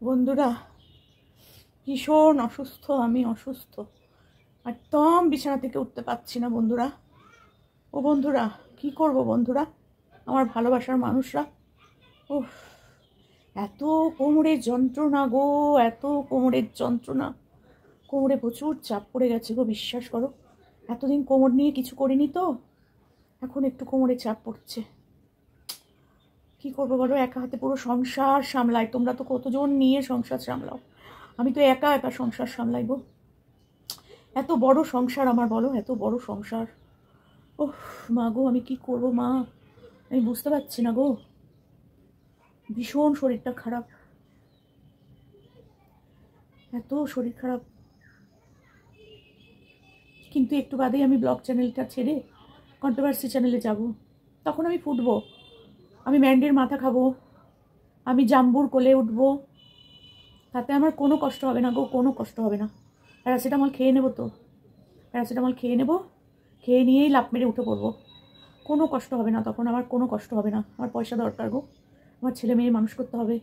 বন্ধুরা, ভীষণ অসুস্থ, আমি অসুস্থ, একদম বিছানা থেকে উঠতে পারছি না বন্ধুরা। ও বন্ধুরা, কি করব বন্ধুরা, আমার ভালোবাসার মানুষরা। ও, এত কোমরের যন্ত্রণা গো, এত কোমরের যন্ত্রণা, কোমরে প্রচুর চাপ পড়ে গেছে গো, বিশ্বাস করো। এতদিন কোমর নিয়ে কিছু করিনি তো, এখন একটু কোমরে চাপ পড়ছে। কি করবো বলো, একা হাতে পুরো সংসার সামলাই। তোমরা তো কতজন নিয়ে সংসার সামলাও, আমি তো একা একা সংসার সামলাইবো। এত বড় সংসার আমার, বলো, এত বড় সংসার। ওহ মা গো, আমি কি করব মা, আমি বুঝতে পারছি না গো। ভীষণ শরীরটা খারাপ, এত শরীর খারাপ। কিন্তু একটু বাদেই আমি ব্লগ চ্যানেলটা ছেড়ে কন্ট্রোভার্সি চ্যানেলে যাব। তখন আমি ফুটবো, আমি ম্যান্ডির মাথা খাবো, আমি জাম্বুর কোলে উঠবো, তাতে আমার কোনো কষ্ট হবে না গো, কোনো কষ্ট হবে না। প্যারাসিটামল খেয়ে নেবো তো, প্যারাসিটামল খেয়ে নেবো, খেয়ে নিয়েই লাফ মেরে উঠে পড়বো। কোনো কষ্ট হবে না তখন, আমার কোনো কষ্ট হবে না। আমার পয়সা দরকার গো, আমার ছেলে মেয়ে মানুষ করতে হবে,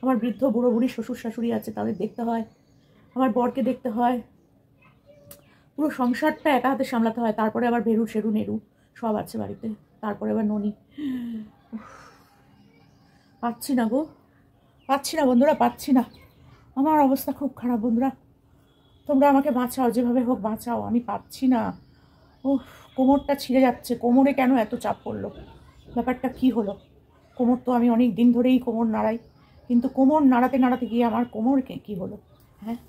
আমার বৃদ্ধ বুড়ো বুড়ি শ্বশুর শাশুড়ি আছে, তাদের দেখতে হয়, আমার বরকে দেখতে হয়, পুরো সংসারটা একা হাতে সামলাতে হয়। তারপরে আবার ভেরু শেরু নেরু সব আছে বাড়িতে, তারপরে আবার ননি। পাচ্ছি না গো, পাচ্ছি না বন্ধুরা, পাচ্ছি না। আমার অবস্থা খুব খারাপ বন্ধুরা, তোমরা আমাকে বাঁচাও, যেভাবে হোক বাঁচাও, আমি পাচ্ছি না। ও, কোমরটা ছিঁড়ে যাচ্ছে। কোমরে কেন এত চাপ পড়লো, ব্যাপারটা কি হলো? কোমর তো আমি অনেক দিন ধরেই কোমর নাড়াই, কিন্তু কোমর নাড়াতে নাড়াতে গিয়ে আমার কোমরকে কি হলো? হ্যাঁ,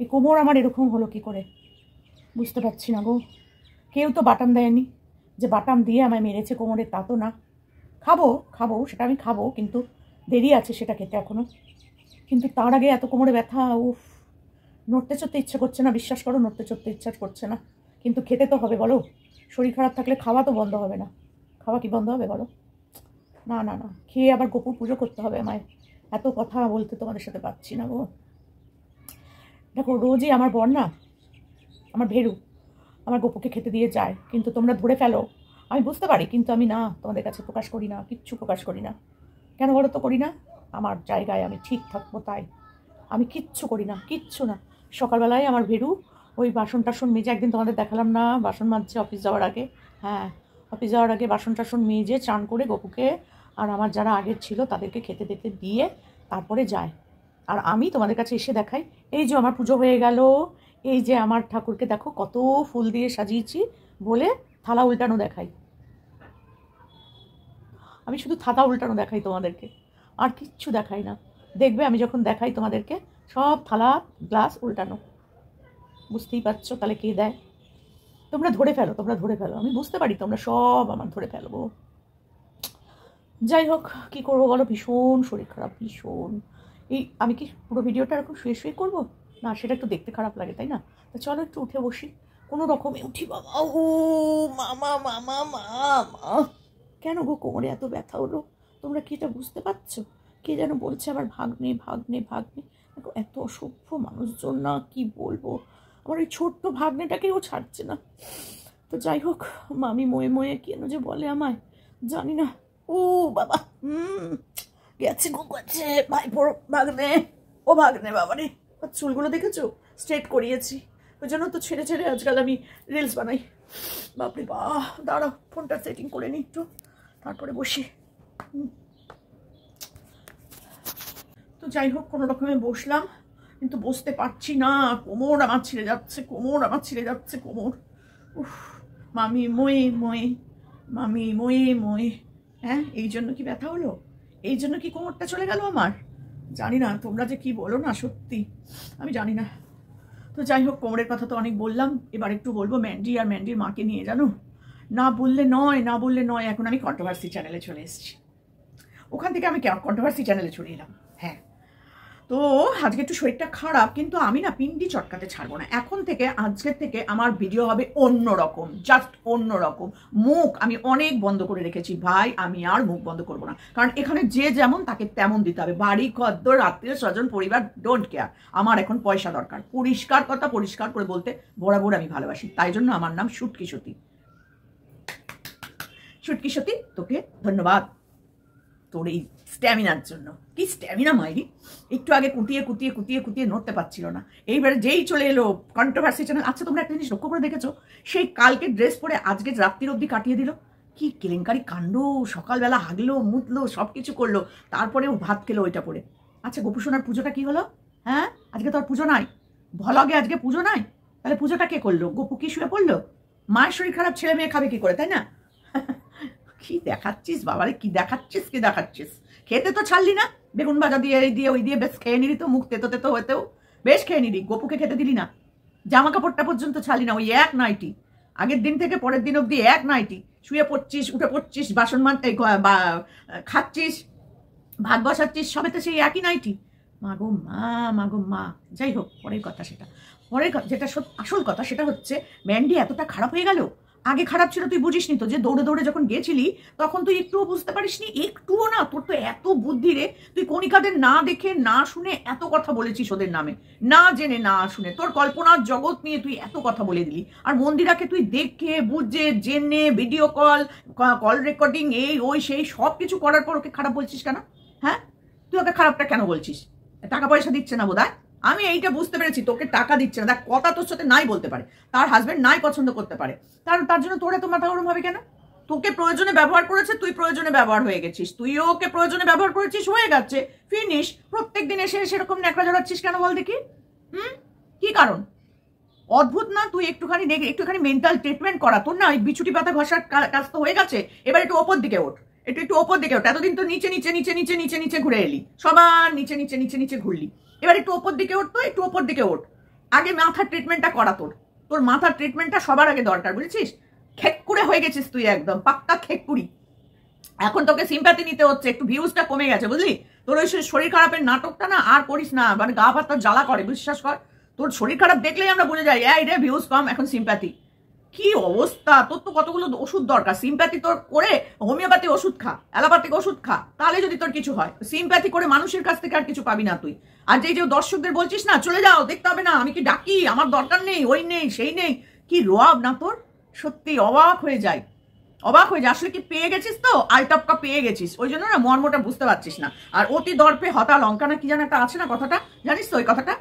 এই কোমর আমার এরকম হলো কি করে, বুঝতে পারছি না গো। কেউ তো বাটাম দেয়নি যে বাটাম দিয়ে আমায় মেরেছে কোমরে, তা তো না। খাবো খাবো, সেটা আমি খাবো, কিন্তু দেরি আছে সেটা খেতে এখনো। কিন্তু তার আগে এত কোমরে ব্যথা, উফ, নড়তে চড়তে ইচ্ছে করছে না, বিশ্বাস করো, নড়তে চড়তে ইচ্ছা করছে না। কিন্তু খেতে তো হবে বলো, শরীর খারাপ থাকলে খাওয়া তো বন্ধ হবে না। খাওয়া কি বন্ধ হবে বলো? না না না, খেয়ে আবার গোপুর পুজো করতে হবে আমায়। এত কথা বলতে তোমাদের সাথে পাচ্ছি না গো। দেখো, রোজই আমার বর না, আমার ভেরু, আমার গোপুকে খেতে দিয়ে যায়, কিন্তু তোমরা ধরে ফেলো, আমি বুঝতে পারি, কিন্তু আমি না, তোমাদের কাছে প্রকাশ করি না, কিচ্ছু প্রকাশ করি না। কেন বলো তো করি না? আমার জায়গায় আমি ঠিক থাকবো তাই। আমি কিচ্ছু করি না, কিচ্ছু না। সকালবেলায় আমার ভেরু ওই বাসন টাসন মেজে, একদিন তোমাদের দেখালাম না, বাসন মাজছে অফিস যাওয়ার আগে। হ্যাঁ, অফিস যাওয়ার আগে বাসন টাসন মেজে চান করে গপুকে আর আমার যারা আগের ছিল তাদেরকে খেতে দিতে দিয়ে তারপরে যায়। আর আমি তোমাদের কাছে এসে দেখাই, এই যে আমার পুজো হয়ে গেল, এই যে আমার ঠাকুরকে দেখো কত ফুল দিয়ে সাজিয়েছি বলে থালা উল্টানো দেখাই। আমি শুধু থালা উল্টানো দেখাই তোমাদেরকে, আর কিচ্ছু দেখাই না। দেখবে আমি যখন দেখাই তোমাদেরকে, সব থালা গ্লাস উল্টানো। বুঝতেই পারছো তাহলে কে দেয়? তোমরা ধরে ফেলো, তোমরা ধরে ফেলো, আমি বুঝতে পারি তোমরা সব আমার ধরে ফেলবো। যাই হোক, কি করবো বলো, ভীষণ শরীর খারাপ, ভীষণ। এই আমি কি পুরো ভিডিওটা এরকম শুয়ে শুয়ে করবো? না, সেটা একটু দেখতে খারাপ লাগে, তাই না? তা চলো একটু উঠে বসি, কোনো রকমে উঠি বাবা। ও মামা মামা মা মা, কেন গো কোমরে এত ব্যথা হলো? তোমরা কি এটা বুঝতে পারছো? কে যেন বলছে আবার ভাগ্নে ভাগ্নে ভাগ্নে। দেখো, এত অসভ্য মানুষজন না, কি বলবো। আমার ওই ছোট্ট ভাগ্নেটাকেও ছাড়ছে না। তো যাই হোক, মামি ময়ে ময়ে কেন যে বলে আমায় জানি না। ও বাবা, গেছে গো, গেছে ভাইপোর ভাগ্নে। ও ভাগ্নে, বাবারে, চুলগুলো দেখেছো স্ট্রেট করিয়েছি, ওই জন্য তো ছেড়ে ছেড়ে আজকাল আমি রিলস বানাই। বাপরে বাহ, দাঁড়াও ফোনটা সেটিং করে নিই একটু, তারপরে বসি। তো যাই হোক, কোনো রকমে বসলাম, কিন্তু বসতে পারছি না, কোমর আমার ছিঁড়ে যাচ্ছে, কোমর আমার ছিঁড়ে যাচ্ছে, কোমর। উফ, মামি ময়ে ময়ে, মামি ময়ে ময়ে। হ্যাঁ, এই জন্য কি ব্যথা হলো? এই জন্য কি কোমরটা চলে গেল আমার? জানি না, তোমরা যে কি বলো না, সত্যি আমি জানি না। তো যাই হোক, কোমরের কথা তো অনেক বললাম, এবার একটু বলবো ম্যান্ডি আর ম্যান্ডির মাকে নিয়ে। জানো, না বললে নয়, না বললে নয়, এখন আমি কন্ট্রোভার্সি চ্যানেলে চলে এসেছি। ওখান থেকে আমি কন্ট্রোভার্সি চ্যানেলে চলে এলাম। হ্যাঁ, তো আজকে একটু শরীরটা খারাপ, কিন্তু আমি না পিন্ডি চটকাতে ছাড়বো না। এখন থেকে, আজকের থেকে আমার ভিডিও হবে অন্য রকম, জাস্ট অন্য রকম। মুখ আমি অনেক বন্ধ করে রেখেছি ভাই, আমি আর মুখ বন্ধ করবো না, কারণ এখানে যে যেমন তাকে তেমন দিতে হবে। বাড়ি খদ্দর আত্মীয় স্বজন পরিবার ডোন্ট কেয়ার, আমার এখন পয়সা দরকার। পরিষ্কার কথা পরিষ্কার করে বলতে বরাবর আমি ভালোবাসি, তাই জন্য আমার নাম শুটকি সতী। শুটকি সতী, তোকে ধন্যবাদ। তোর এই স্ট্যামিনার জন্য। কি স্ট্যামিনা মাইরি, একটু আগে কুটিয়ে কুটিয়ে কুটিয়ে কুটিয়ে নড়তে পারছিল না, এইবারে যেই চলে এলো কন্ট্রোভার্সি চ্যানেল। আচ্ছা তোমরা একটা জিনিস লক্ষ্য করে দেখেছো, সেই কালকে ড্রেস পরে আজকে রাত্রির অবধি কাটিয়ে দিল। কি কেলেঙ্কারি কাণ্ড, সকালবেলা হাগলো মুতলো সব কিছু করলো, তারপরেও ভাত খেলো ওইটা পরে। আচ্ছা গোপু সোনার পুজোটা কি হলো? হ্যাঁ আজকে তো আর পুজো নাই, ভলগে আজকে পুজো নাই, তাহলে পুজোটা কে করলো? গোপু কি শুয়ে পড়লো? মায়ের শরীর খারাপ, ছেলে মেয়ে খাবে কি করে, তাই না? কি দেখাচ্ছিস বাবারে, কি দেখাচ্ছিস, কি দেখাচ্ছিস? খেতে তো ছাড়লি না, বেগুন ভাজা দিয়ে এই দিয়ে ওই দিয়ে বেশ খেয়ে নিলি তো, মুখ তেতো তেতো হতেও বেশ খেয়ে নিলি, গোপুকে খেতে দিলি না। জামা কাপড়টা পর্যন্ত ছাড়লি না, ওই এক নাইটি, আগের দিন থেকে পরের দিন অব্দি এক নাইটি, শুয়ে পড়ছিস উঠে পড়ছিস, বাসন খাচ্ছিস, ভাত বসাচ্ছিস, সবে তো সেই একই নাইটি। মাগো মা, মাগো মা। যাই হোক পরের কথা, সেটা পরের যেটা আসল কথা সেটা হচ্ছে ম্যান্ডি এতটা খারাপ হয়ে গেল। আগে খারাপ ছিল তুই বুঝিস নি তো, যে দৌড়ে দৌড়ে যখন গেছিলি তখন তুই একটুও বুঝতে পারিসনি, একটুও না। তোর তো এত বুদ্ধি রে, তুই কণিকাদের না দেখে না শুনে এত কথা বলেছিস ওদের নামে, না জেনে না শুনে, তোর কল্পনার জগৎ নিয়ে তুই এত কথা বলে দিলি। আর মন্দিরাকে তুই দেখে বুঝে জেনে ভিডিও কল রেকর্ডিং এই ওই সেই সব কিছু করার পর ওকে খারাপ বলছিস কেন? হ্যাঁ তুই ওকে খারাপটা কেন বলছিস? টাকা পয়সা দিচ্ছে না বোধহয়, আমি এইটা বুঝতে পেরেছি, তোকে টাকা দিচ্ছে না। দেখ কথা তোর সাথে নাই বলতে পারে, তার হাজবেন্ড নাই পছন্দ করতে পারে, তার জন্য তোর এত মাথা গরম হবে কেন? তোকে প্রয়োজনে ব্যবহার করেছে, তুই প্রয়োজনে ব্যবহার হয়ে গেছিস, তুইও ওকে প্রয়োজনে ব্যবহার করেছিস, হয়ে গেছে, ফিনিশ। প্রত্যেকদিন এসে সেরকম ন্যাকড়া জড়াচ্ছিস কেন বল দেখি? কি কারণ? অদ্ভুত না? তুই একটুখানি মেন্টাল ট্রিটমেন্ট করা, তোর না ওই বিছুটি পাতা ঘষার কাজ তো হয়ে গেছে, এবার একটু ওপর দিকে ওঠ, একটু ওপর দিকে ওঠ। এতদিন তো নিচে নিচে নিচে নিচে নিচে নিচে ঘুরে এলি, সবার নিচে নিচে নিচে নিচে ঘুরলি, এবার একটু ওপর দিকে ওঠ, তো একটু ওপর দিকে ওঠ। আগে মাথার ট্রিটমেন্টটা করা, তোর মাথার ট্রিটমেন্টটা সবার আগে দরকার, বুঝেছিস? খেককুড়ে হয়ে গেছিস তুই, একদম পাক্কা খেককুড়ি। এখন তোকে সিম্প্যাথি নিতে হচ্ছে, একটু ভিউজটা কমে গেছে বুঝলি? তোর ওই শরীর খারাপের নাটকটা না আর করিস না, মানে গা পাতা জ্বালা করে, বিশ্বাস কর। তোর শরীর খারাপ দেখলেই আমরা বুঝে যাই, এই রে ভিউজ কম, এখন সিম্প্যাথি। কি অবস্থা তোর! তো কতগুলো ওষুধ দরকার, সিম্প্যাথি তোর করে হোমিওপ্যাথি ওষুধ খা, অ্যালোপ্যাথিক ওষুধ খা, তাহলে যদি তোর কিছু হয়। সিম্প্যাথি করে মানুষের কাছ থেকে আর কিছু পাবি না তুই। আর যে দর্শকদের বলছিস না চলে যাও, দেখতে হবে না, আমি কি ডাকি, আমার দরকার নেই, ওই নেই সেই নেই, কি রোয়াব না তোর! সত্যি অবাক হয়ে যায়, অবাক হয়ে যায়। আসলে কি পেয়ে গেছিস তো, আলটপকা পেয়ে গেছিস, ওই জন্য না মর্মটা বুঝতে পারছিস না। আর অতি দর্পে হতা লঙ্কা না কি যেন একটা আছে না কথাটা, জানিস তো ওই কথাটা?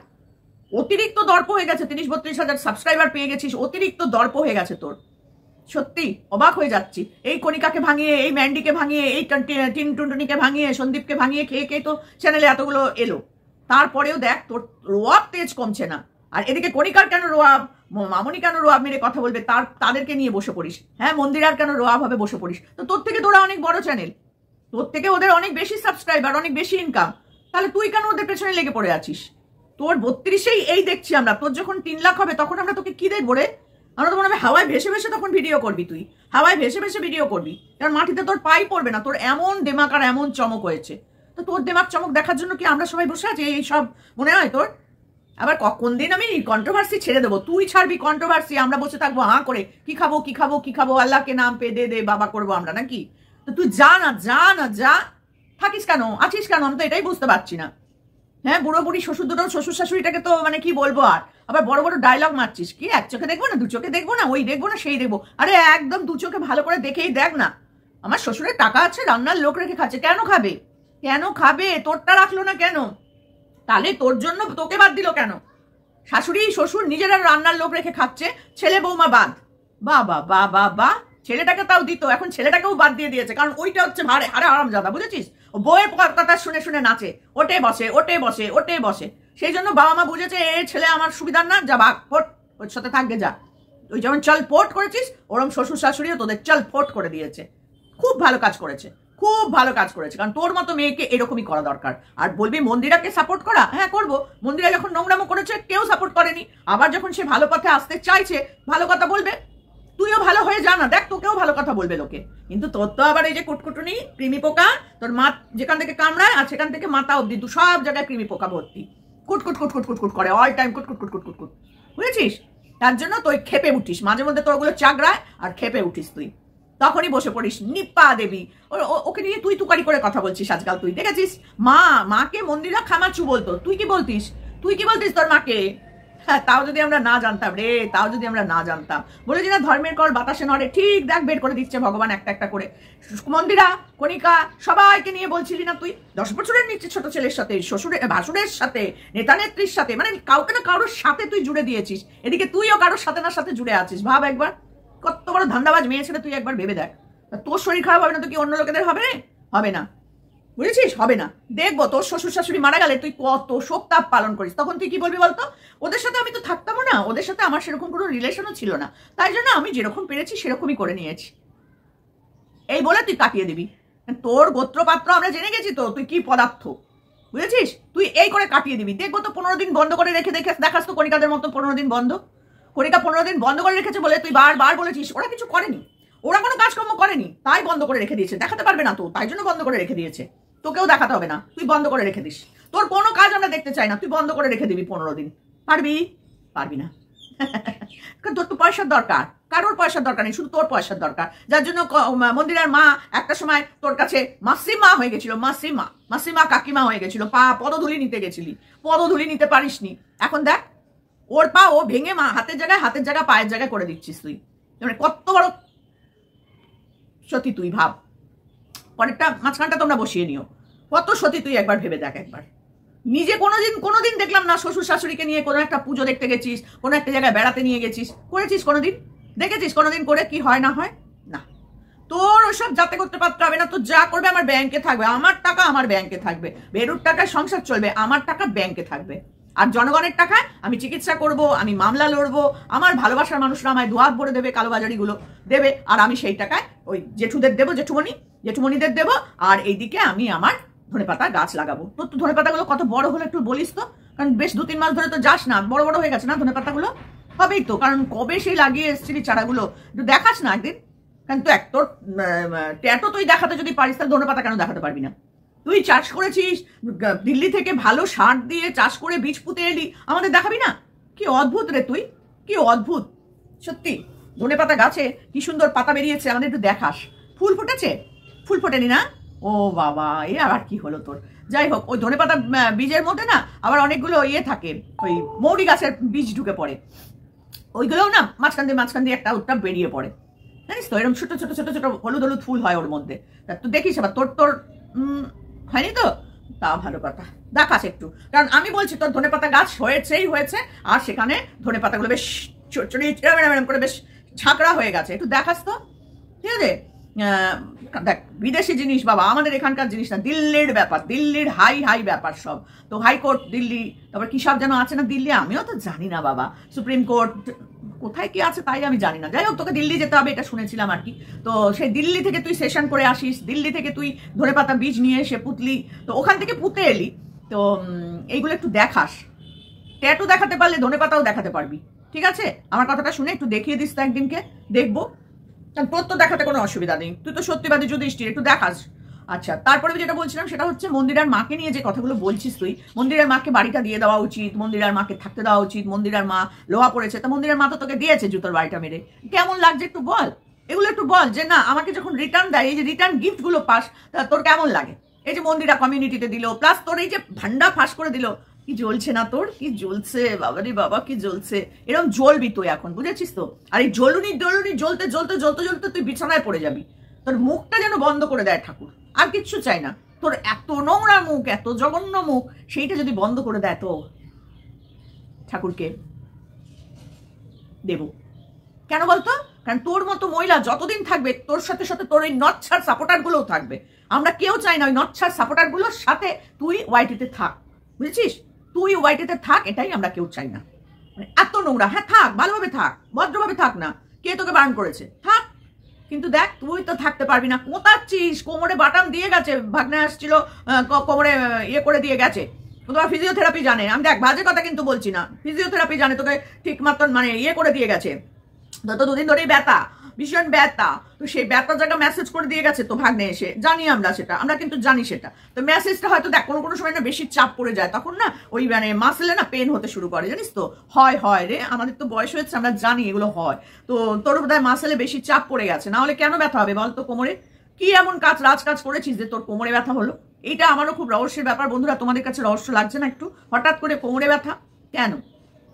অতিরিক্ত দর্প হয়ে গেছে, 30-32 হাজার সাবস্ক্রাইবার পেয়ে গেছিস, অতিরিক্ত দর্প হয়ে গেছে তোর। সত্যি অবাক হয়ে যাচ্ছি, এই কণিকাকে ভাঙিয়ে, এই ম্যান্ডিকে ভাঙিয়ে, এই টুনটুনিকে ভাঙিয়ে, সন্দীপকে ভাঙিয়ে খেয়ে খেয়ে তো চ্যানেলে এতগুলো এলো, তারপরেও দেখ তোর রোয়াব তেজ কমছে না। আর এদিকে কণিকার কেন রোয়াব, মামনি কেন রোয়াব মেরে কথা বলবে, তাদেরকে নিয়ে বসে পড়িস। হ্যাঁ মন্দিরার কেন রোয়াব হবে বসে পড়িস? তো তোর থেকে তোরা অনেক বড় চ্যানেল, তোর থেকে ওদের অনেক বেশি সাবস্ক্রাইবার, অনেক বেশি ইনকাম, তাহলে তুই কেন ওদের পেছনে লেগে পড়ে আছিস? তোর 32-এই এই দেখছি আমরা, তোর যখন 3 লাখ হবে তখন আমরা তোকে কি দেখবো রে? আমরা তো মনে হবে হাওয়ায় ভেসে ভেসে তখন ভিডিও করবি, তুই হাওয়ায় ভেসে ভেসে ভিডিও করবি, কারণ মাটিতে তোর পাই পড়বে না। তোর এমন দেমাক আর এমন চমক হয়েছে, তো তোর দেমাক চমক দেখার জন্য কি আমরা সবাই বসে আছি? এই সব মনে হয় তোর? আবার কোন দিন আমি কন্ট্রোভার্সি ছেড়ে দেবো, তুই ছাড়বি কন্ট্রোভার্সি, আমরা বসে থাকবো হাঁ করে, কি খাবো কি খাবো কি খাবো, আল্লাহকে নাম পে দে দে বাবা করবো আমরা নাকি? তো তুই যা না যা না যা, থাকিস কেন, আছিস কেন, আমি তো এটাই বুঝতে পারছি না। হ্যাঁ বুড়ো বুড়ি শ্বশুর দুটো, শ্বশুর শাশুড়িটাকে তো মানে কি বলবো, আর আবার বড় বড় ডায়লগ মারছিস, কি এক চোখে দেখবো না, দু চোখে দেখবো না, ওই দেখবো না সেই দেখবো? আরে একদম দু চোখে ভালো করে দেখেই দেখ না। আমার শ্বশুরের টাকা আছে, রান্নার লোক রেখে খাচ্ছে, কেন খাবে, কেন খাবে? তোরটা রাখলো না কেন? তাহলে তোর জন্য তোকে বাদ দিল কেন? শাশুড়ি শ্বশুর নিজেরা রান্নার লোক রেখে খাচ্ছে, ছেলে বৌমা বাদ। বাবা বাবা বা, ছেলেটাকে তাও দিত, এখন ছেলেটাকেও বাদ দিয়ে দিয়েছে, কারণ ওইটা হচ্ছে হারে আরামজাদা, বুঝেছিস? বইয়ের কথা শুনে শুনে নাচে, ওটে বসে ওটে বসে ওটে বসে, সেই জন্য বাবা মা বুঝেছে এ ছেলে আমার সুবিধার না, যা ভাগ ফোট, ওর সাথে থাকবে যা। ওই যেমন চল ফোট করেছিস, ওরম শ্বশুর শাশুড়িও তোদের চল ফোট করে দিয়েছে। খুব ভালো কাজ করেছে, খুব ভালো কাজ করেছে, কারণ তোর মতো মেয়েকে এরকমই করা দরকার। আর বলবি মন্দিরাকে সাপোর্ট করা, হ্যাঁ করবো। মন্দিরা যখন নোংরামো করেছে কেউ সাপোর্ট করেনি, আবার যখন সে ভালো পথে আসতে চাইছে ভালো কথা বলবে, তুইও ভালো হয়ে যা না, দেখ তোকেও ভালো কথা বলবে লোকে। কিন্তু তোর তো আবার এই যে কুটকুটুনি কৃমি পোকা, তোর মা যেখান থেকে কামড়ায় আর সেখান থেকে মাথা অব্দি সব জায়গায় কৃমি পোকা ভর্তি, কুটকুট কুটকুট কুটকুট করে অল টাইম, কুটকুট কুটকুট কুটকুট, বুঝেছিস? তার জন্য তুই খেপে উঠিস মাঝে মধ্যে, তোর ওগুলো চাগড়ায় আর খেপে উঠিস তুই, তখনই বসে পড়িস নিপ্পা দেবী, ওকে নিয়ে তুই তুকারি করে কথা বলছিস আজকাল। তুই দেখেছিস মাকে মন্দিরা খামাচু বলতো, তুই কি বলতিস তোর মাকে? হ্যাঁ, তাও যদি আমরা না জানতাম রে, তাও যদি আমরা না জানতাম। বলেছি না ধর্মের কল বাতাসে নড়ে, ঠিক দেখ বের করে দিচ্ছে ভগবান একটা একটা করে। মন্দিরা, কণিকা, সবাইকে নিয়ে বলছিলি না তুই 10 বছরের নিচে ছোট ছেলের সাথে, শ্বশুরের ভাসুরের সাথে, নেতা নেত্রীর সাথে, মানে কাউকে না কারোর সাথে তুই জুড়ে দিয়েছিস। এদিকে তুইও কারোর সাথে না সাথে জুড়ে আছিস। ভাব একবার, কত বড় ধান্দাবাজ মেয়ে ছেলে তুই, একবার ভেবে দেখ। তোর শরীর খারাপ হবে না তো কি অন্য লোকেদের হবে রে? হবে না, বুঝেছিস? হবে না। দেখবো তোর শ্বশুর শাশুড়ি মারা গেলে তুই কত শোক তাপ পালন করিস, তখন তুই কি বলবি বলতো? ওদের সাথে আমি তো থাকতামও না, ওদের সাথে আমার সেরকম কোনো রিলেশনও ছিল না, তাই জন্য আমি যেরকম পেরেছি সেরকমই করে নিয়েছি, এই বলে তুই কাটিয়ে দিবি। তোর গোত্রপাত্র আমরা জেনে গেছি তো তুই কি পদার্থ, বুঝেছিস? তুই এই করে কাটিয়ে দিবি। দেখবো তো 15 দিন বন্ধ করে রেখে দেখাস তো কণিকাদের মতো 15 দিন বন্ধ। কণিকা 15 দিন বন্ধ করে রেখেছে বলে তুই বারবার বলেছিস। ওরা কিছু করেনি, ওরা কোনো কাজকর্ম করেনি, তাই বন্ধ করে রেখে দিয়েছে। দেখাতে পারবে না তো, তাই জন্য বন্ধ করে রেখে দিয়েছে। তোকেও দেখাতে হবে না, তুই বন্ধ করে রেখে দিস। তোর কোনো কাজ আমরা দেখতে চাই না, তুই বন্ধ করে রেখে দিবি 15 দিন। পারবি? পারবি না। তোর তো পয়সার দরকার, কারোর পয়সার দরকার নেই, শুধু তোর পয়সার দরকার। যার জন্য মন্দিরের মা একটা সময় তোর কাছে মাসিমা হয়ে গেছিল, মাসিমা কাকিমা হয়ে গেছিল। পদধূলি নিতে গেছিলি, পদধূলি নিতে পারিসনি। এখন দেখ ওর পা ও ভেঙে হাতের জায়গায় পায়ের জায়গায় করে দিচ্ছিস তুই। মানে কত বড় সত্যি তুই, ভাব। পরেরটা মাঝখানটা তোমরা বসিয়ে নিও। কত সত্যি তুই একবার ভেবে দেখ। একবার নিজে কোনোদিন দেখলাম না শ্বশুর শাশুড়িকে নিয়ে কোনো একটা পুজো দেখতে গেছিস, কোনো একটা জায়গায় বেড়াতে নিয়ে গেছিস, করেছিস কোনোদিন? দেখেছিস কোনোদিন করে কি হয় না হয়? না। তোর ওসব যাতে করতে পারতে হবে না। তোর যা করবে আমার ব্যাংকে থাকবে, আমার টাকা আমার ব্যাংকে থাকবে, বেরুর টাকায় সংসার চলবে, আমার টাকা ব্যাংকে থাকবে। আর জনগণের টাকায় আমি চিকিৎসা করব, আমি মামলা লড়বো, আমার ভালোবাসার মানুষরা আমায় দুয়াত ভরে দেবে, কালোবাজারিগুলো দেবে, আর আমি সেই টাকায় ওই জেঠুদের দেবো, জেঠুমণিদের দেবো, আর এইদিকে আমি আমার ধনেপাতা গাছ লাগাবো। তোর তো ধনেপাতাগুলো কত বড় হলো একটু বলিস তো, কারণ বেশ 2-3 মাস ধরে তো যাস না, বড় বড় হয়ে গেছে না ধনেপাতাগুলো? হবেই তো, কারণ কবে সেই লাগিয়ে এসেছিলি চারাগুলো, একটু দেখাস না একদিন। কারণ তো তোর ট্যাটো তুই দেখাতে যদি পারিস, তাহলে ধনেপাতা কেন দেখাতে পারবি না? তুই চাষ করেছিস দিল্লি থেকে, ভালো সার দিয়ে চাষ করে বীজ পুঁতে এলি, আমাদের দেখাবি না? কি অদ্ভুত রে তুই, কি অদ্ভুত সত্যি। ধনেপাতা গাছে কি সুন্দর পাতা বেরিয়েছে, আমাদের একটু দেখাস। ফুল ফুটেছে? ফুল ফোটেনি না? ও বাবা, এ আবার কি হলো তোর? যাই হোক, ওই ধনেপাতা বীজের মধ্যে না আবার অনেকগুলো ইয়ে থাকে, ওই মৌরি গাছের বীজ ঢুকে পড়ে, ওইগুলোও না মাঝখান দিয়ে একটা উত্তাপ বেরিয়ে পড়ে, জানিস তো? এরকম ছোট ছোট ছোট ছোট হলুদ হলুদ ফুল হয় ওর মধ্যে। তো দেখিস আবার, তোর হয়নি তো? তা ভালো কথা, দেখাস একটু। কারণ আমি বলছি তোর ধনেপাতা গাছ হয়েছেই হয়েছে, আর সেখানে ধনেপাতাগুলো বেশ করে বেশ ঝাঁকড়া হয়ে গেছে, একটু দেখাস তো, ঠিক আছে? দেখ, বিদেশি জিনিস বাবা, আমাদের এখানকার জিনিস না, দিল্লির ব্যাপার, দিল্লির হাই ব্যাপার সব। তো হাইকোর্ট দিল্লি, তারপর কি সব যেন আছে না দিল্লি, আমিও তো জানি না বাবা। সুপ্রিম কোর্ট কোথায় কি আছে তাই আমি জানি না। যাই হোক, তোকে দিল্লি যেতে হবে এটা শুনেছিলাম আর কি। তো সেই দিল্লি থেকে তুই সেশন করে আসিস, দিল্লি থেকে তুই ধনেপাতা বীজ নিয়ে এসে পুতলি, তো ওখান থেকে পুঁতে এলি। তো এইগুলো একটু দেখাস। ট্যাটু দেখাতে পারলে ধনেপাতাও দেখাতে পারবি, ঠিক আছে? আমার কথাটা শুনে একটু দেখিয়ে দিস তো একদিনকে, দেখবো। তোর তো দেখাতে কোনো অসুবিধা নেই, তুই তো সত্যিবাদী যুধিষ্ঠির, একটু দেখাস। আচ্ছা, তারপরে যেটা বলছিলাম সেটা হচ্ছে মন্দিরার মাকে নিয়ে যে কথাগুলো বলছিস তুই, মন্দিরের মাকে বাড়িটা দিয়ে দেওয়া উচিত, মন্দিরার মাকে থাকতে দেওয়া উচিত, মন্দিরার মা লোহা পড়েছে, তা মন্দিরের মা তো তোকে দিয়েছে জুতোর বাড়িটা মেরে, কেমন লাগছে একটু বল। এগুলো একটু বল, যে না আমাকে যখন রিটার্ন দেয়, এই যে রিটার্ন গিফট গুলো পাস, তা তোর কেমন লাগে? এই যে মন্দিরা কমিউনিটিতে দিল, প্লাস তোর এই যে ভান্ডা ফাঁস করে দিল, কি জ্বলছে না তোর? কি জ্বলছে বাবারে বাবা, কি জ্বলছে। এরকম জ্বলবি তুই এখন, বুঝেছিস তো? আর এই জ্বলুনি জ্বলতে তুই বিছানায় পড়ে যাবি। তোর মুখটা যেন বন্ধ করে দেয় ঠাকুর, আর কিচ্ছু চাই না। তোর এত নোংরা মুখ, এত জঘন্য মুখ, সেইটা যদি বন্ধ করে দেয় তো ঠাকুরকে দেব কেন বলতো? কারণ তোর মতো মহিলা যতদিন থাকবে, তোর সাথে সাথে তোর এই নচ্ছার সাপোর্টার গুলোও থাকবে। আমরা কেউ চাই না ওই নচ্ছার সাপোর্টার গুলোর সাথে তুই ওয়াইটিতে থাক, বুঝেছিস? তুই ওয়াইটিতে থাক, এটাই আমরা কেউ চাই না। মানে এত নোংরা, হ্যাঁ থাক, ভালোভাবে থাক, ভদ্রভাবে থাক না, কে তোকে বারণ করেছে? থাক। কিন্তু দেখ, তুই তো থাকতে পারবি না, কোথাচ্ছিস, কোমরে বাটাম দিয়ে গেছে, ভাগ্নে আসছিল কোমরে ইয়ে করে দিয়ে গেছে। তোমার ফিজিওথেরাপি জানে, আমি দেখ বাজে কথা কিন্তু বলছি না, ফিজিওথেরাপি জানে, তোকে ঠিক মতন মানে ইয়ে করে দিয়ে গেছে। তো 2 দিন ধরেই ব্যথা, ভীষণ ব্যথা, তো সেই ব্যথার জায়গা মেসেজ করে দিয়ে গেছে তো ভাগ্নে এসে, জানি আমরা সেটা, আমরা কিন্তু জানি সেটা। তো মেসেজটা হয়তো দেখ কোনো সময় না বেশি চাপ পড়ে যায়, তখন না ওই মানে মাসেলে না পেন হতে শুরু করে, জানিস তো? হয় রে, আমাদের তো বয়স হয়েছে, আমরা জানি এগুলো হয়। তো তোর বোধহয় মাসেলে বেশি চাপ পড়ে গেছে, না হলে কেন ব্যথা হবে বল তো কোমরে? কি এমন রাজকাজ করেছিস যে তোর কোমরে ব্যথা হলো? এইটা আমারও খুব রহস্যের ব্যাপার বন্ধুরা। তোমাদের কাছে রহস্য লাগছে না একটু? হঠাৎ করে কোমরে ব্যথা কেন?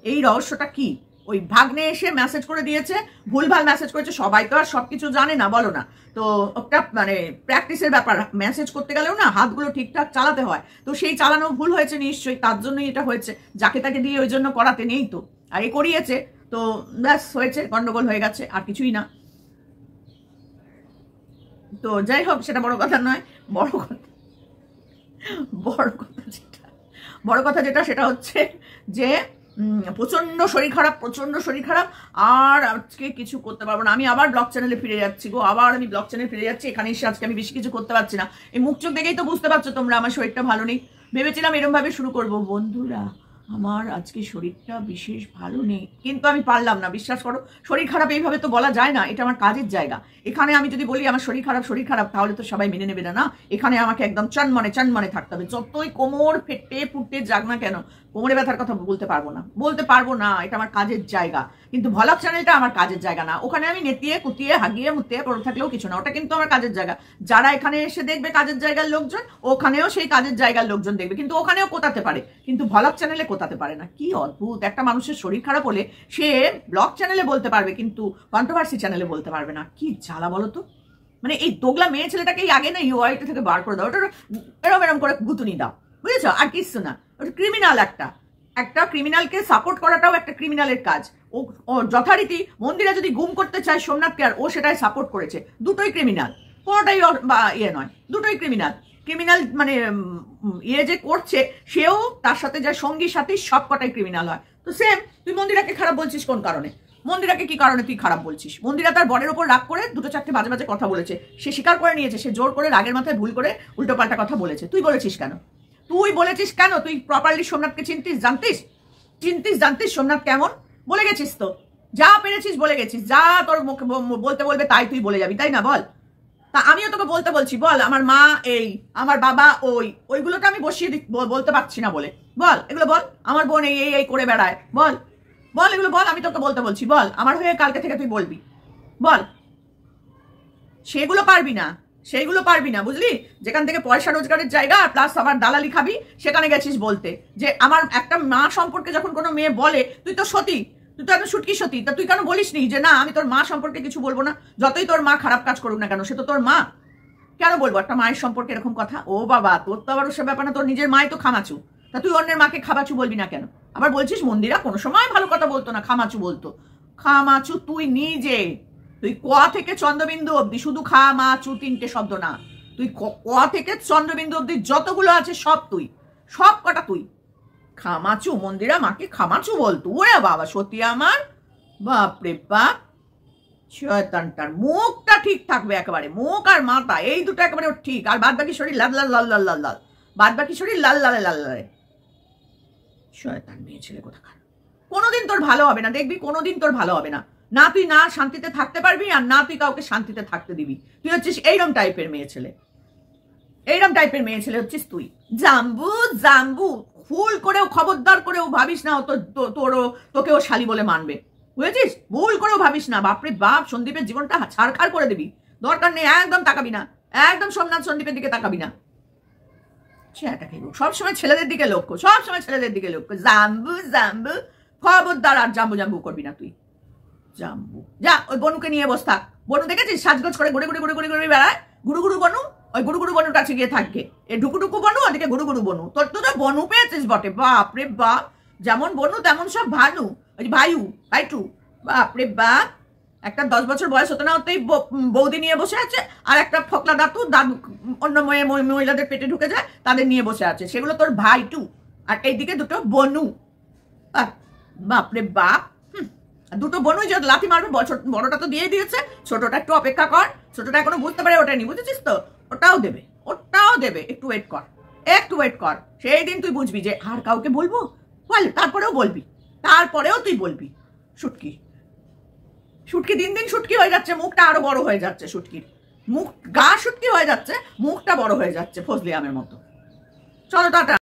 এই রহস্যটা কি? ওই ভাগ্নে এসে মেসেজ করে দিয়েছে, ভুলভাল মেসেজ করেছে। সবাই তো আর সবকিছু জানে না, বলো না? তো একটা মানে প্র্যাকটিসের ব্যাপার, মেসেজ করতে গেলেও না হাতগুলো ঠিকঠাক চালাতে হয়। তো সেই চালানো ভুল হয়েছে নিশ্চয়ই, তার জন্যই এটা হয়েছে। যাকে তাকে দিয়ে ওই জন্য করাতে নেই তো, আর এ করিয়েছে তো ব্যাস হয়েছে, গন্ডগোল হয়ে গেছে, আর কিছুই না। তো যাই হোক, সেটা বড় কথা নয়। বড় কথা যেটা সেটা হচ্ছে যে প্রচন্ড শরীর খারাপ, আর আজকে কিছু করতে পারবো না। আমি আবার ব্লগ চ্যানেলে ফিরে যাচ্ছি গো, আমি ব্লগ চ্যানেলে ফিরে যাচ্ছি। এখানে এসে আজকে আমি বেশি কিছু করতে পারছি না। এই মুখ চোখ দেখেই তো বুঝতে পারছো তোমরা আমার শরীরটা ভালো নেই। ভেবেছিলাম এরকম ভাবে শুরু করবো, বন্ধুরা আমার আজকে শরীরটা বিশেষ ভালো নেই, কিন্তু আমি পারলাম না। বিশ্বাস করো, শরীর খারাপ এইভাবে তো বলা যায় না, এটা আমার কাজের জায়গা। এখানে আমি যদি বলি আমার শরীর খারাপ, তাহলে তো সবাই মেনে নেবে না। এখানে আমাকে একদম চনমনে থাকতে হবে। যতই কোমর ফেটে ফুটে যাক না কেন, কোমরে ব্যথার কথা বলতে পারবো না। এটা আমার কাজের জায়গা। কিন্তু ভ্লগ চ্যানেলটা আমার কাজের জায়গা না। ওখানে আমি নেতিয়ে কুতিয়ে হাগিয়ে মুতিয়ে পড়ে থাকলেও কিছু না, ওটা কিন্তু আমার কাজের জায়গা। যারা এখানে এসে দেখবে কাজের জায়গার লোকজন, ওখানেও সেই কাজের জায়গার লোকজন দেখবে, কিন্তু ওখানেও কোতাতে পারে, কিন্তু ভ্লগ চ্যানেলে কোতাতে পারে না। কি অদ্ভুত! একটা মানুষের শরীর খারাপ হলে সে ব্লগ চ্যানেলে বলতে পারবে, কিন্তু কন্ট্রোভার্সি চ্যানেলে বলতে পারবে না। কি জ্বালা বলো তো! মানে এই দোগলা মেয়ে ছেলেটাকে আগে না ইউআইটি থেকে বার করে দাও, ওটা এরম করে গুতুনি দাও, বুঝেছ? আর কিছু না। ওটা ক্রিমিনাল, একটা ক্রিমিনালকে সাপোর্ট করাটাও একটা ক্রিমিনালের কাজ। ও যথারীতি মন্দিরা যদি গুম করতে চায় সোমনাথকে, আর ও সেটাই সাপোর্ট করেছে। দুটোই ক্রিমিনাল, কোনোটাই ইয়ে নয়, দুটোই ক্রিমিনাল। মানে ইয়ে যে করছে সেও, তার সাথে যা সঙ্গী সাথী সব কটাই ক্রিমিনাল হয়। তো সেম, তুই মন্দিরাকে খারাপ বলছিস কোন কারণে? মন্দিরাকে কি কারণে তুই খারাপ বলছিস? মন্দিরা তার বরের ওপর রাগ করে দুটো চারটে বাজে কথা বলেছে, সে স্বীকার করে নিয়েছে, সে জোর করে রাগের মাথায় ভুল করে উল্টোপাল্টা কথা বলেছে। তুই বলেছিস কেন? তুই প্রপারলি সোমনাথকে জানতিস সোমনাথ কেমন? বলে গেছিস তো, যা পেরেছিস বলে গেছিস, যা তোর মুখে বলতে বলবে তাই তুই বলে যাবি, তাই না? বল। তা আমিও তোকে বলছি, বল আমার মা এই, আমার বাবা ওইগুলোকে আমি বসিয়ে বলতে পারছি না বলে বল। এগুলো বল, আমার বোন এই করে বেড়ায়, বল এগুলো বল। আমি তোকে বলছি, বল আমার হয়ে কালকে থেকে তুই বলবি, বল। সেইগুলো পারবি না, বুঝলি? যেখান থেকে পয়সা রোজগারের জায়গা প্লাস আবার দালালি খাবি, সেখানে গেছিস বলতে যে আমার একটা মা সম্পর্কে যখন কোনো মেয়ে বলে তুই তো সতী, তুই তো একদম সুটকি সতী, তা তুই কেন বলিস নি যে না আমি তোর মা সম্পর্কে কিছু বলবো না? যতই তোর মা খারাপ কাজ করুক না কেন, সে তো তোর মা। কেন বলবো একটা মায়ের সম্পর্কে এরকম কথা? ও বাবা, তোর তো আবার ওসব ব্যাপার না, তোর নিজের মাই তো খামাচু, তা তুই অন্যের মাকে খামাচু বলবি না কেন? আবার বলছিস মন্দিরা কোনো সময় ভালো কথা বলতো না, খামাচু বলতো। খামাচু তুই নিজে। তুই ক থেকে চন্দ্রবিন্দু অব্দি, শুধু খামাচু তিনটে শব্দ না, তুই ক থেকে চন্দ্রবিন্দু অব্দি যতগুলো আছে সব তুই, সব কটা তুই খামাচু। মন্দিরা মাকে খামাচু বলতো? ওরে বাবা, সত্যি আমার বাপরে বাপ। শয়তানটার মুখটা ঠিক থাকবে একেবারে, মুখ আর মাথা এই দুটো একেবারে ঠিক, আর বাদ বাকি শরীর লাল লাল লাল লাল লাল লাল, বাদ বাকি শরীর লাল লাল লাল লাল। শয়তান মেয়ে ছেলে কোথাকার। কোনোদিন তোর ভালো হবে না, দেখবি কোনোদিন তোর ভালো হবে না। না তুই না শান্তিতে থাকতে পারবি, আর না তুই কাউকে শান্তিতে থাকতে দিবি। তুই হচ্ছিস এইরকম টাইপের মেয়ে ছেলে হচ্ছিস তুই। জাম্বু ভুল করেও, খবরদার করেও ভাবিস না তোকেও শালি বলে মানবে, বুঝেছিস? ভুল করেও ভাবিস না। বাপরে বাপ, সন্দীপের জীবনটা ছাড়খাড় করে দিবি, দরকার নেই। একদম তাকাবি না, একদম সোমনাথ সন্দীপের দিকে তাকাবি না। সবসময় ছেলেদের দিকে লক্ষ্য, জাম্বু খবরদার, আর জাম্বু করবি না তুই। জাম্বু যা, ওই বনুকে নিয়ে বস থাক। বনু দেখেছিস সাজগোজ করে ঘুরে বেড়ায়, গুরু বনু। ওই গুরু বনুর কাছে গিয়ে থাকবে। এ ঢুকু বনু, ওদিকে গুরু বনু। তোর তো বনু পেয়েছিস বটে, বাপরে বাপ। যেমন বনু তেমন সব ভানু, ওই ভাইটু, বাপরে বাপ। একটা 10 বছর বয়স হতে না হতেই বৌদি নিয়ে বসে আছে, আর একটা ফকলা দাদু অন্য মহিলাদের পেটে ঢুকে যায়, তাদের নিয়ে বসে আছে, সেগুলো তোর ভাইটু। আর এইদিকে দুটো বনু, বাপরে বাপ। দুটো বনুই যে লাথি মারবে, বড়টা তো দিয়ে দিয়েছে, ছোটটা একটু অপেক্ষা কর, ছোটটা এখনো বুঝতে পারে ওটা নি, বুঝেছিস তো? ওটাও দেবে, একটু ওয়েট কর, সেই দিন তুই বুঝবি যে আর কাউকে বলবো, বল। তারপরেও তুই বলবি শুটকি দিন দিন শুটকি হয়ে যাচ্ছে, মুখটা আরো বড় হয়ে যাচ্ছে, শুটকির মুখ, গা শুটকি হয়ে যাচ্ছে, মুখটা বড় হয়ে যাচ্ছে ফজলি আমের মতো। চলো টাটা।